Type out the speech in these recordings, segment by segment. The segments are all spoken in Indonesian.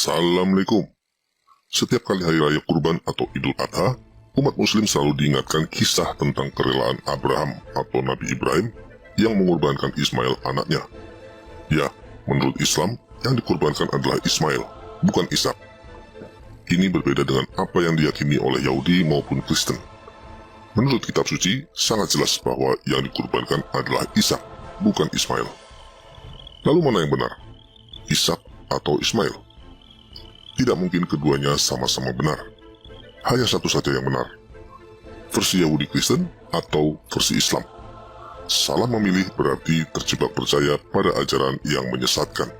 Assalamualaikum. Setiap kali Hari Raya Kurban atau Idul Adha, umat muslim selalu diingatkan kisah tentang kerelaan Abraham atau Nabi Ibrahim yang mengorbankan Ismail anaknya. Ya, menurut Islam, yang dikorbankan adalah Ismail, bukan Ishak. Ini berbeda dengan apa yang diyakini oleh Yahudi maupun Kristen. Menurut kitab suci, sangat jelas bahwa yang dikorbankan adalah Ishak, bukan Ismail. Lalu mana yang benar? Ishak atau Ismail? Tidak mungkin keduanya sama-sama benar. Hanya satu saja yang benar. Versi Yahudi Kristen atau versi Islam. Salah memilih berarti terjebak percaya pada ajaran yang menyesatkan.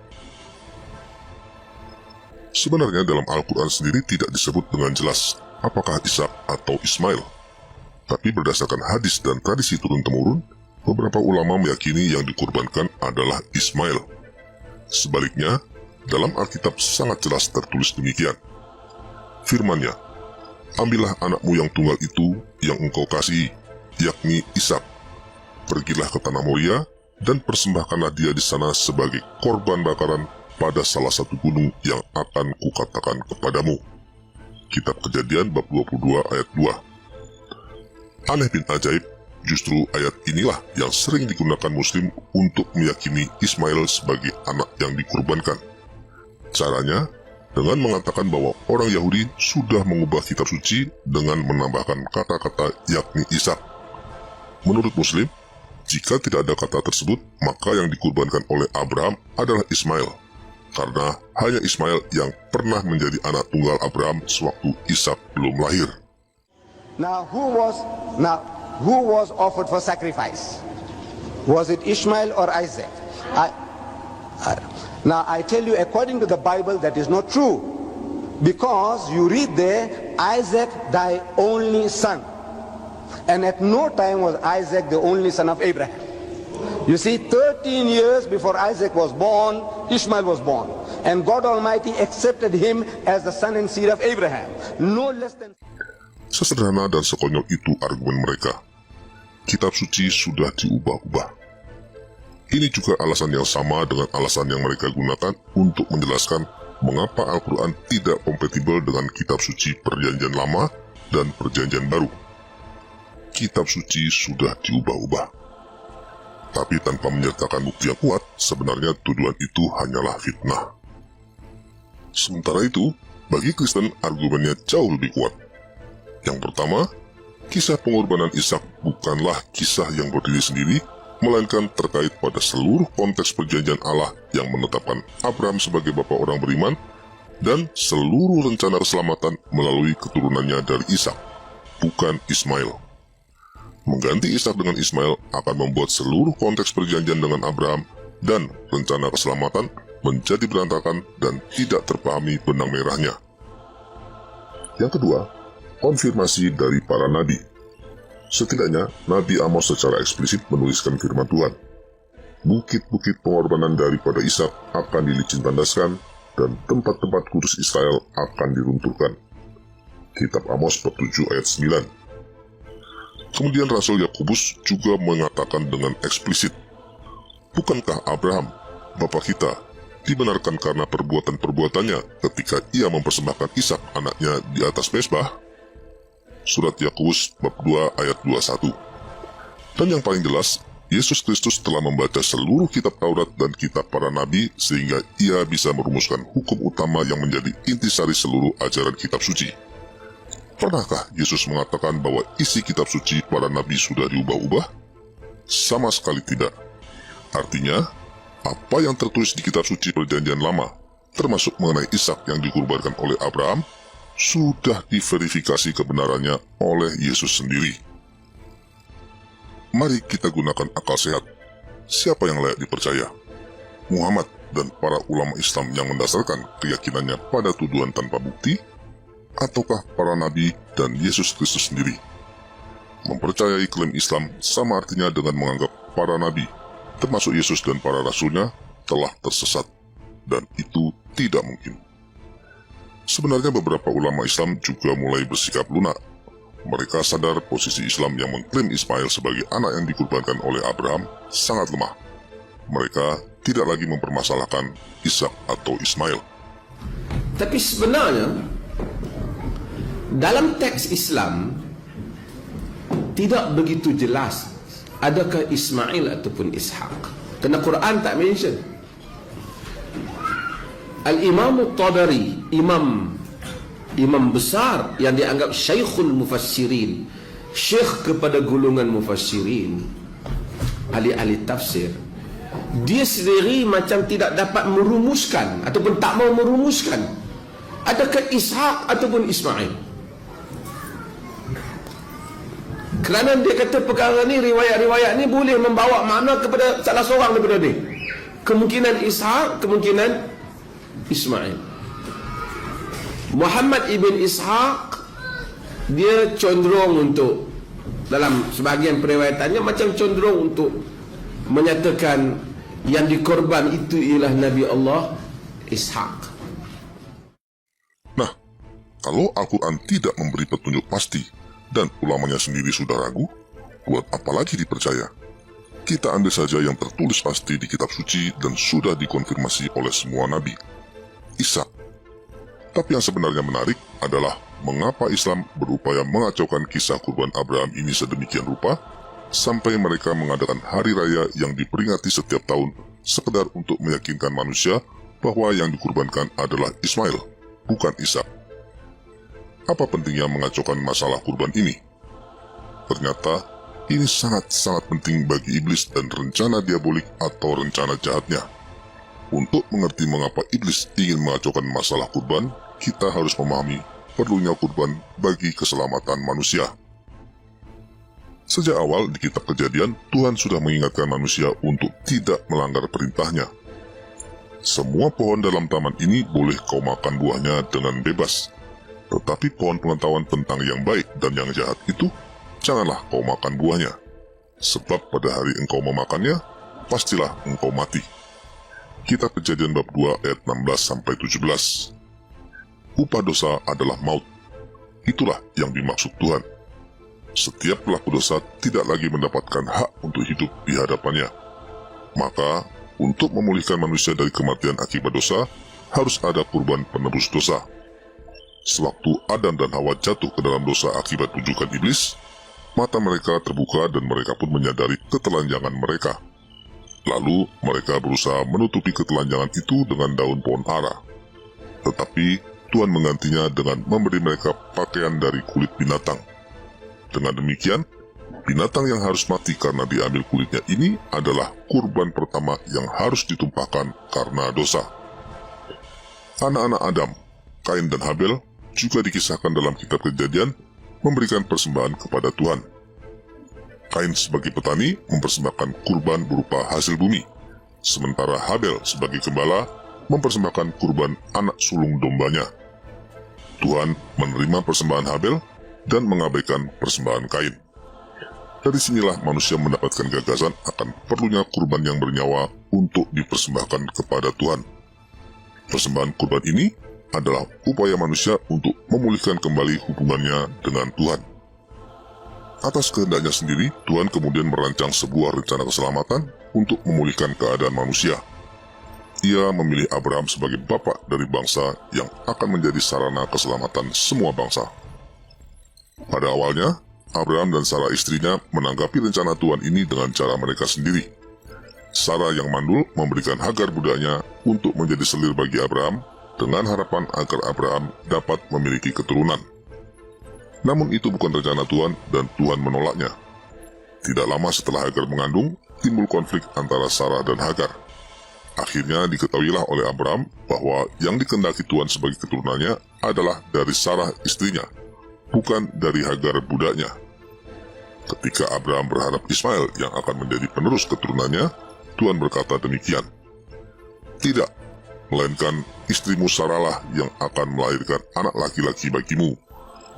Sebenarnya dalam Al-Quran sendiri tidak disebut dengan jelas apakah Ishak atau Ismail. Tapi berdasarkan hadis dan tradisi turun-temurun, beberapa ulama meyakini yang dikorbankan adalah Ismail. Sebaliknya, dalam Alkitab sangat jelas tertulis demikian. Firman-Nya, "Ambillah anakmu yang tunggal itu yang engkau kasihi, yakni Ishak. Pergilah ke tanah Moria dan persembahkanlah dia di sana sebagai korban bakaran pada salah satu gunung yang akan kukatakan kepadamu." Kitab Kejadian bab 22 ayat 2. Aneh bin ajaib, justru ayat inilah yang sering digunakan muslim untuk meyakini Ismail sebagai anak yang dikorbankan. Caranya, dengan mengatakan bahwa orang Yahudi sudah mengubah kitab suci dengan menambahkan kata-kata yakni Ishak. Menurut Muslim, jika tidak ada kata tersebut, maka yang dikorbankan oleh Abraham adalah Ismail. Karena hanya Ismail yang pernah menjadi anak tunggal Abraham sewaktu Ishak belum lahir. Now who was offered for sacrifice? Was it Ishmael or Isaac? Now I tell you, according to the Bible, that is not true. Because you read there, Isaac thy only son. And at no time was Isaac the only son of Abraham. You see, 13 years before Isaac was born, Ishmael was born. And God Almighty accepted him as the son and seed of Abraham. No less than... Sesederhana dan sekonyol itu argumen mereka. Kitab suci sudah diubah-ubah. Ini juga alasan yang sama dengan alasan yang mereka gunakan untuk menjelaskan mengapa Al-Quran tidak kompatibel dengan kitab suci Perjanjian Lama dan Perjanjian Baru. Kitab suci sudah diubah-ubah. Tapi tanpa menyertakan bukti yang kuat, sebenarnya tuduhan itu hanyalah fitnah. Sementara itu, bagi Kristen argumennya jauh lebih kuat. Yang pertama, kisah pengorbanan Ishak bukanlah kisah yang berdiri sendiri, melainkan terkait pada seluruh konteks perjanjian Allah yang menetapkan Abraham sebagai bapa orang beriman dan seluruh rencana keselamatan melalui keturunannya dari Ishak, bukan Ismail. Mengganti Ishak dengan Ismail akan membuat seluruh konteks perjanjian dengan Abraham dan rencana keselamatan menjadi berantakan dan tidak terpahami benang merahnya. Yang kedua, konfirmasi dari para nabi. Setidaknya, Nabi Amos secara eksplisit menuliskan firman Tuhan. Bukit-bukit pengorbanan daripada Ishak akan dilicin-tandaskan dan tempat-tempat kudus Israel akan diruntuhkan. Kitab Amos bab 7 ayat 9. Kemudian Rasul Yakobus juga mengatakan dengan eksplisit, "Bukankah Abraham, bapa kita, dibenarkan karena perbuatan-perbuatannya ketika ia mempersembahkan Ishak anaknya di atas mezbah?" Surat Yakobus bab 2 ayat 21. Dan yang paling jelas, Yesus Kristus telah membaca seluruh kitab Taurat dan kitab para nabi sehingga ia bisa merumuskan hukum utama yang menjadi intisari seluruh ajaran kitab suci. Pernahkah Yesus mengatakan bahwa isi kitab suci para nabi sudah diubah-ubah? Sama sekali tidak. Artinya, apa yang tertulis di kitab suci Perjanjian Lama, termasuk mengenai Ishak yang dikorbankan oleh Abraham, sudah diverifikasi kebenarannya oleh Yesus sendiri. Mari kita gunakan akal sehat. Siapa yang layak dipercaya? Muhammad dan para ulama Islam yang mendasarkan keyakinannya pada tuduhan tanpa bukti? Ataukah para nabi dan Yesus Kristus sendiri? Mempercayai klaim Islam sama artinya dengan menganggap para nabi, termasuk Yesus dan para rasulnya, telah tersesat. Dan itu tidak mungkin. Sebenarnya beberapa ulama Islam juga mulai bersikap lunak. Mereka sadar posisi Islam yang mengklaim Ismail sebagai anak yang dikorbankan oleh Abraham sangat lemah. Mereka tidak lagi mempermasalahkan Ishak atau Ismail. Tapi sebenarnya dalam teks Islam tidak begitu jelas adakah Ismail ataupun Ishaq, kerana Quran tak mention. Al-Imam Tabari, imam besar yang dianggap Syekhul Mufassirin, syekh kepada golongan mufassirin, ahli-ahli tafsir, dia sendiri macam tidak dapat merumuskan ataupun tak mau merumuskan adakah Ishaq ataupun Ismail. Kerana dia kata perkara ni, riwayat-riwayat ni boleh membawa makna kepada salah seorang daripada ni. Kemungkinan Ishaq, kemungkinan Ismail. Muhammad ibn Ishaq, dia cenderung untuk, dalam sebahagian periwayatannya, macam cenderung untuk menyatakan yang dikorban itu ialah Nabi Allah Ishaq. Nah, kalau Al-Quran tidak memberi petunjuk pasti dan ulamanya sendiri sudah ragu, buat apa lagi dipercaya? Kita ambil saja yang tertulis pasti di kitab suci dan sudah dikonfirmasi oleh semua nabi, Ishaq. Tapi yang sebenarnya menarik adalah mengapa Islam berupaya mengacaukan kisah kurban Abraham ini sedemikian rupa, sampai mereka mengadakan hari raya yang diperingati setiap tahun sekedar untuk meyakinkan manusia bahwa yang dikurbankan adalah Ismail, bukan Ishak. Apa pentingnya mengacaukan masalah kurban ini? Ternyata ini sangat-sangat penting bagi iblis dan rencana diabolik atau rencana jahatnya. Untuk mengerti mengapa iblis ingin mengacaukan masalah kurban, kita harus memahami perlunya kurban bagi keselamatan manusia. Sejak awal di kitab Kejadian, Tuhan sudah mengingatkan manusia untuk tidak melanggar perintahnya. Semua pohon dalam taman ini boleh kau makan buahnya dengan bebas. Tetapi pohon pengetahuan tentang yang baik dan yang jahat itu, janganlah kau makan buahnya. Sebab pada hari engkau memakannya, pastilah engkau mati. Kitab Kejadian bab 2 ayat 16-17. Upah dosa adalah maut. Itulah yang dimaksud Tuhan. Setiap pelaku dosa tidak lagi mendapatkan hak untuk hidup di hadapannya. Maka, untuk memulihkan manusia dari kematian akibat dosa, harus ada kurban penebus dosa. Sewaktu Adam dan Hawa jatuh ke dalam dosa akibat bujukan iblis, mata mereka terbuka dan mereka pun menyadari ketelanjangan mereka. Lalu mereka berusaha menutupi ketelanjangan itu dengan daun pohon ara. Tetapi Tuhan menggantinya dengan memberi mereka pakaian dari kulit binatang. Dengan demikian, binatang yang harus mati karena diambil kulitnya ini adalah kurban pertama yang harus ditumpahkan karena dosa. Anak-anak Adam, Kain dan Habel, juga dikisahkan dalam kitab Kejadian memberikan persembahan kepada Tuhan. Kain sebagai petani mempersembahkan kurban berupa hasil bumi, sementara Habel sebagai gembala mempersembahkan kurban anak sulung dombanya. Tuhan menerima persembahan Habel dan mengabaikan persembahan Kain. Dari sinilah manusia mendapatkan gagasan akan perlunya kurban yang bernyawa untuk dipersembahkan kepada Tuhan. Persembahan kurban ini adalah upaya manusia untuk memulihkan kembali hubungannya dengan Tuhan. Atas kehendaknya sendiri, Tuhan kemudian merancang sebuah rencana keselamatan untuk memulihkan keadaan manusia. Ia memilih Abraham sebagai bapak dari bangsa yang akan menjadi sarana keselamatan semua bangsa. Pada awalnya, Abraham dan Sarah istrinya menanggapi rencana Tuhan ini dengan cara mereka sendiri. Sarah yang mandul memberikan Hagar budaknya untuk menjadi selir bagi Abraham dengan harapan agar Abraham dapat memiliki keturunan. Namun itu bukan rencana Tuhan dan Tuhan menolaknya. Tidak lama setelah Hagar mengandung, timbul konflik antara Sarah dan Hagar. Akhirnya diketahuilah oleh Abraham bahwa yang dikehendaki Tuhan sebagai keturunannya adalah dari Sarah istrinya, bukan dari Hagar budaknya. Ketika Abraham berharap Ismail yang akan menjadi penerus keturunannya, Tuhan berkata demikian, "Tidak, melainkan istrimu Sarahlah yang akan melahirkan anak laki-laki bagimu,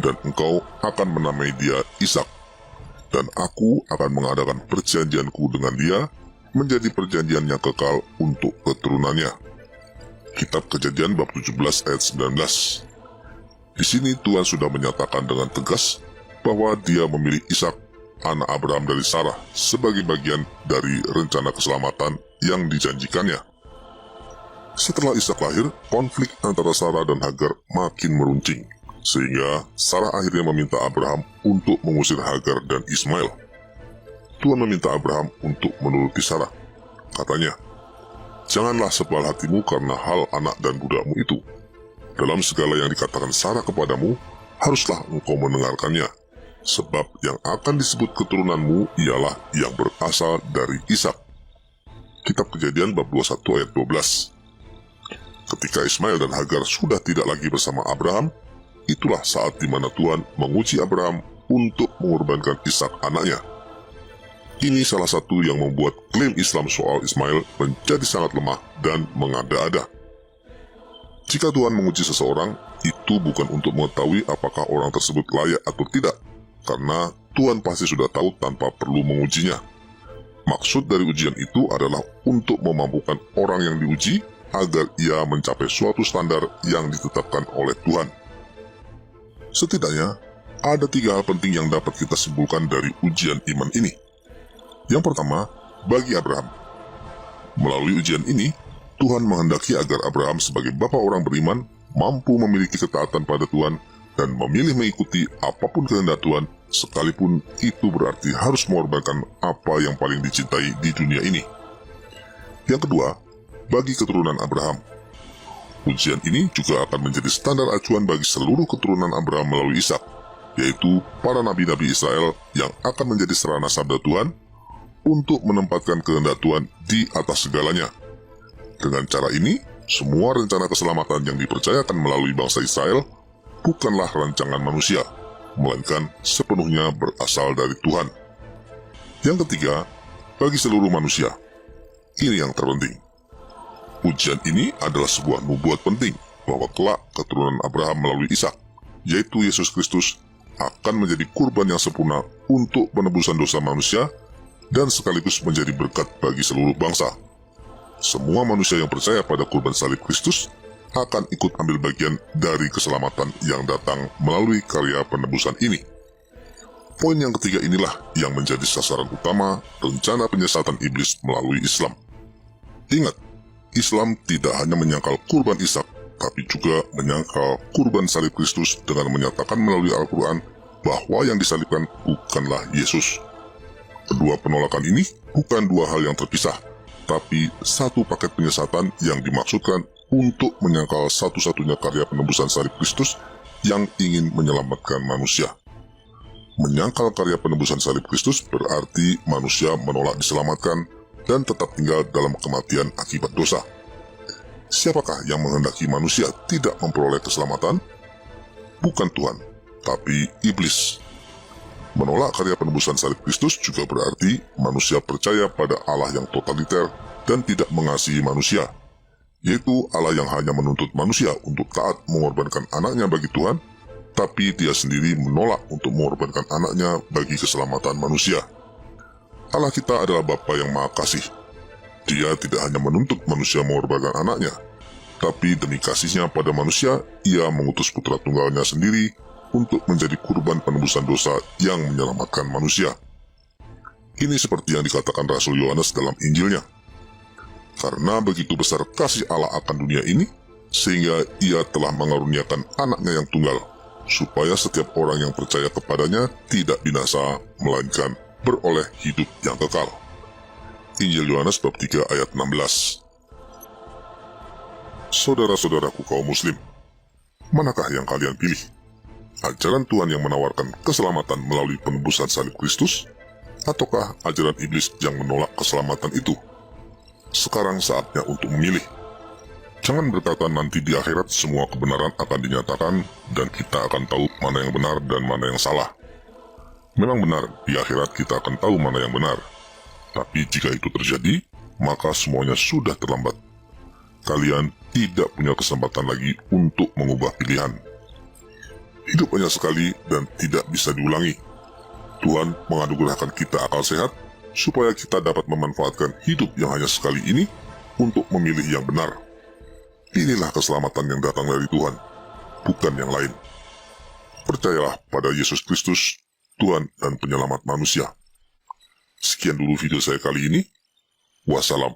dan engkau akan menamai dia Ishak, dan aku akan mengadakan perjanjianku dengan dia menjadi perjanjian yang kekal untuk keturunannya." Kitab Kejadian bab 17 ayat 19. Di sini Tuhan sudah menyatakan dengan tegas bahwa dia memilih Ishak, anak Abraham dari Sarah, sebagai bagian dari rencana keselamatan yang dijanjikannya. Setelah Ishak lahir, konflik antara Sarah dan Hagar makin meruncing, sehingga Sarah akhirnya meminta Abraham untuk mengusir Hagar dan Ismail. Tuhan meminta Abraham untuk menuruti Sarah. Katanya, "Janganlah sebal hatimu karena hal anak dan budakmu itu. Dalam segala yang dikatakan Sarah kepadamu, haruslah engkau mendengarkannya, sebab yang akan disebut keturunanmu ialah yang berasal dari Ishak." Kitab Kejadian bab 21 ayat 12. Ketika Ismail dan Hagar sudah tidak lagi bersama Abraham, itulah saat di mana Tuhan menguji Abraham untuk mengorbankan Ishak anaknya. Ini salah satu yang membuat klaim Islam soal Ismail menjadi sangat lemah dan mengada-ada. Jika Tuhan menguji seseorang, itu bukan untuk mengetahui apakah orang tersebut layak atau tidak, karena Tuhan pasti sudah tahu tanpa perlu mengujinya. Maksud dari ujian itu adalah untuk memampukan orang yang diuji agar ia mencapai suatu standar yang ditetapkan oleh Tuhan. Setidaknya, ada 3 hal penting yang dapat kita simpulkan dari ujian iman ini. Yang pertama, bagi Abraham. Melalui ujian ini, Tuhan menghendaki agar Abraham sebagai bapa orang beriman mampu memiliki ketaatan pada Tuhan dan memilih mengikuti apapun kehendak Tuhan, sekalipun itu berarti harus mengorbankan apa yang paling dicintai di dunia ini. Yang kedua, bagi keturunan Abraham. Ujian ini juga akan menjadi standar acuan bagi seluruh keturunan Abraham melalui Ishak, yaitu para nabi-nabi Israel yang akan menjadi sarana sabda Tuhan untuk menempatkan kehendak Tuhan di atas segalanya. Dengan cara ini, semua rencana keselamatan yang dipercayakan melalui bangsa Israel bukanlah rancangan manusia, melainkan sepenuhnya berasal dari Tuhan. Yang ketiga, bagi seluruh manusia. Ini yang terpenting. Ujian ini adalah sebuah nubuat penting bahwa kelak keturunan Abraham melalui Ishak, yaitu Yesus Kristus, akan menjadi kurban yang sempurna untuk penebusan dosa manusia dan sekaligus menjadi berkat bagi seluruh bangsa. Semua manusia yang percaya pada kurban salib Kristus akan ikut ambil bagian dari keselamatan yang datang melalui karya penebusan ini. Poin yang ketiga inilah yang menjadi sasaran utama rencana penyesatan iblis melalui Islam. Ingat, Islam tidak hanya menyangkal kurban Ishak, tapi juga menyangkal kurban salib Kristus dengan menyatakan melalui Al-Quran bahwa yang disalibkan bukanlah Yesus. Kedua penolakan ini bukan 2 hal yang terpisah, tapi satu paket penyesatan yang dimaksudkan untuk menyangkal satu-satunya karya penebusan salib Kristus yang ingin menyelamatkan manusia. Menyangkal karya penebusan salib Kristus berarti manusia menolak diselamatkan dan tetap tinggal dalam kematian akibat dosa. Siapakah yang menghendaki manusia tidak memperoleh keselamatan? Bukan Tuhan, tapi iblis. Menolak karya penebusan salib Kristus juga berarti manusia percaya pada Allah yang totaliter dan tidak mengasihi manusia, yaitu Allah yang hanya menuntut manusia untuk taat mengorbankan anaknya bagi Tuhan, tapi dia sendiri menolak untuk mengorbankan anaknya bagi keselamatan manusia. Allah kita adalah Bapa yang Maha Kasih. Dia tidak hanya menuntut manusia mengorbankan anaknya, tapi demi kasihnya pada manusia, ia mengutus putra tunggalnya sendiri untuk menjadi kurban penebusan dosa yang menyelamatkan manusia. Ini seperti yang dikatakan Rasul Yohanes dalam Injilnya. Karena begitu besar kasih Allah akan dunia ini, sehingga ia telah mengaruniakan anaknya yang tunggal, supaya setiap orang yang percaya kepadanya tidak binasa, melainkan beroleh hidup yang kekal. Injil Yohanes bab 3 ayat 16. Saudara-saudaraku kaum muslim, manakah yang kalian pilih? Ajaran Tuhan yang menawarkan keselamatan melalui penebusan salib Kristus, ataukah ajaran iblis yang menolak keselamatan itu? Sekarang saatnya untuk memilih. Jangan berkata nanti di akhirat semua kebenaran akan dinyatakan dan kita akan tahu mana yang benar dan mana yang salah. Memang benar, di akhirat kita akan tahu mana yang benar. Tapi jika itu terjadi, maka semuanya sudah terlambat. Kalian tidak punya kesempatan lagi untuk mengubah pilihan. Hidup hanya sekali dan tidak bisa diulangi. Tuhan menganugerahkan kita akal sehat, supaya kita dapat memanfaatkan hidup yang hanya sekali ini untuk memilih yang benar. Inilah keselamatan yang datang dari Tuhan, bukan yang lain. Percayalah pada Yesus Kristus, Tuhan dan penyelamat manusia. Sekian dulu video saya kali ini. Wassalam.